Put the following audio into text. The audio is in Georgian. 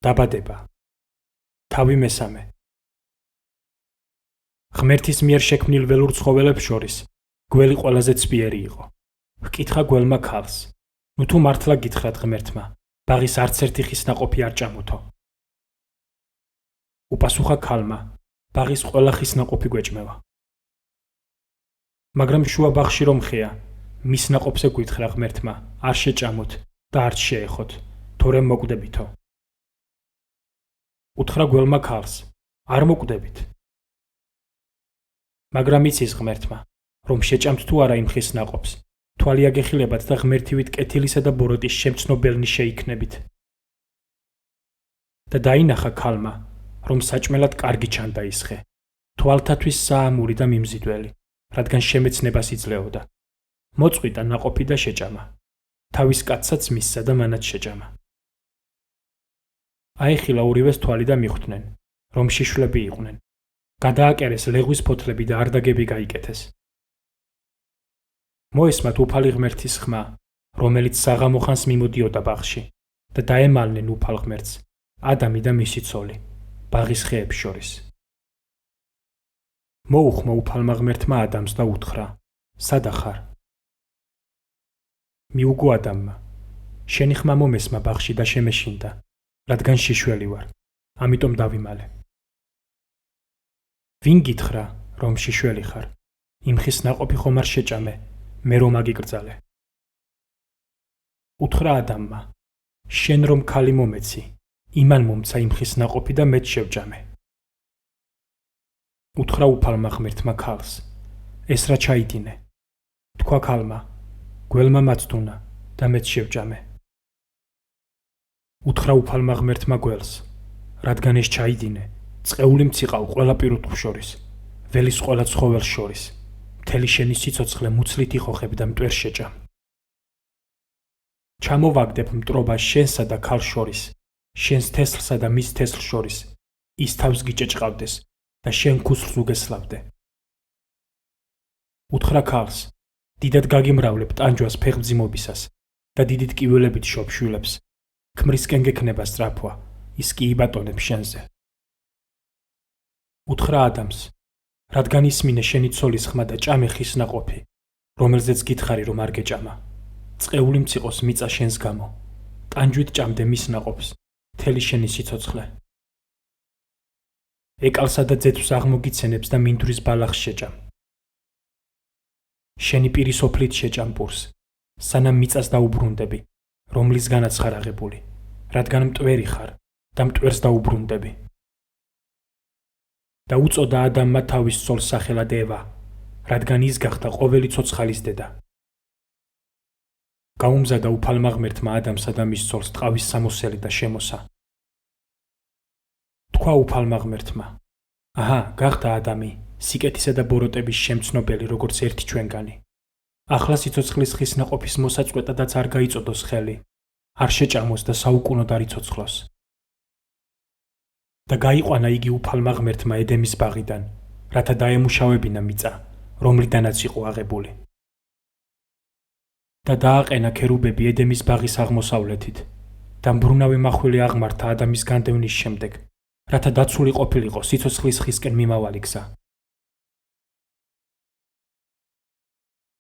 დაბადება. თავი მესამე. ღმერთის მიერ შექმნილ ველურ ცხოველებს შორის გველი ყველაზე ცბიერი იყო. ჰკითხა გველმა ქალს: ნუ თუ მართლა გითხრათ ღმერთმა, ბაღის არც ერთი ხის ნაყოფი არ ჭამოთო. უპასუხა ქალმა: ბაღის ყველა ხის ნაყოფი გვეჭმევა. მაგრამ შუა ბაღში რომ ხეა, მის ნაყოფზე გითხრა ღმერთმა, არ შეჭამოთ და არც შეეხოთ, თორემ მოკვდებითო. უთხრა გველმა ქალს: არ მოკვდებით. მაგრამ იცის ღმერთმა, რომ შეჭამთ თუ არა იმ ხის ნაყოფს, თვალი აგეხილებათ და ღმერთივით კეთილისა და ბოროტის შემცნობელნი შეიქნებით. და დაინახა ქალმა, რომ საჭმელად კარგი ჩანდა ის ხე, თვალთათვის საამური და მიმზიდველი, რადგან შემეცნებას იძლეოდა. მოწყვიტა ნაყოფი და შეჭამა. თავის კაცსაც მისცა და მანაც შეჭამა. აიხილა ორივეს თვალი და მიხვდნენ, რომ შიშვლები იყვნენ. გადააკერეს ლეღვის ფოთლები და არდაგები გაიკეთეს. მოესმათ უფალი ღმერთის ხმა, რომელიც საღამოხანს მიმოდიოდა ბაღში, და დაემალნენ უფალ ღმერთს, ადამი და მისი ცოლი, ბაღის ხეებს შორის. მოუხმო უფალმა ღმერთმა ადამს და უთხრა: სადა ხარ? მიუგო ადამმა: შენი ხმა მომესმა ბაღში და შემეშინდა, რადგან შიშველი ვარ, ამიტომ დავიმალე. ვინ გითხრა, რომ შიშველი ხარ? იმ ხის ნაყოფი ხომ არ შეჭამე, მე რომ აგიკრძალე. უთხრა ადამმა: შენ რომ ქალი მომეცი, იმან მომცა იმ ხის ნაყოფი და მეც შევჭამე. უთხრა უფალმა ღმერთმა ქალს: ეს რა ჩაიდინე? თქვა ქალმა: გველმა მაცდუნა და მეც შევჭამე. უთხრა უფალმა ღმერთმა გველს: რადგან ეს ჩაიდინე, წყეული მციყავ ყველა პირუტყვ შორის, ველის ყველა ცხოველს შორის, მთელი შენი სიცოცხლე მუცლით იხოხებ და მტვერს შეჭამ. ჩამოვაგდებ მტრობას შენსა და ქალს შორის, შენს თესლსა და მის თესლს შორის, ის თავს გიჭეჭყავდეს და შენ ქუსლს უგესლავდე. უთხრა ქალს: დიდად გაგიმრავლებ ტანჯვას ფეხმძიმობისას და დიდით კიველებით შობ შვილებს, ქმრისკენ გექნება სწრაფვა, ის კი იბატონებს შენზე. უთხრა ადამს: რადგან ისმინე შენი ცოლის ხმა და ჭამე ხის ნაყოფი, რომელზეც გითხარი რომ არ გეჭამა, წყეული მციყოს მიწა შენს გამო, ტანჯვით ჭამდე მის ნაყოფს, მთელი შენი სიცოცხლე. ეკალსა და ძეთვს აღმოგიცენებს და მინდვრის ბალახს შეჭამ. შენი პირის ოფლით შეჭამ პურს, სანამ მიწას დაუბრუნდები, რომლისგანაც ხარ აღებული, რადგან მტვერი ხარ და მტვერს დაუბრუნდები. და უწოდა ადამმა თავის ცოლს სახელად ევა, რადგან ის გახდა ყოველი ცოცხალის დედა. გაუმზადა უფალმა ღმერთმა ადამსა და მის ცოლს ტყავის სამოსელი და შემოსა. თქვა უფალმა ღმერთმა: აჰა, გახდა ადამი, სიკეთისა და ბოროტების შემცნობელი, როგორც ერთი ჩვენგანი. ახლა სიცოცხლის ხის ნაყოფის მოსაწყვეტადაც არ გაიწოდოს ხელი, არ შეჭამოს და საუკუნოდ არ იცოცხლოს. და გაიყვანა იგი უფალმა ღმერთმა ედემის ბაღიდან, რათა დაემუშავებინა მიწა, რომლიდანაც იყო აღებული. და დააყენა ქერუბები ედემის ბაღის აღმოსავლეთით, და მბრუნავი მახვილი აღმართა ადამის განდევნის შემდეგ, რათა დაცული ყოფილიყო სიცოცხლის ხისკენ მიმავალი გზა.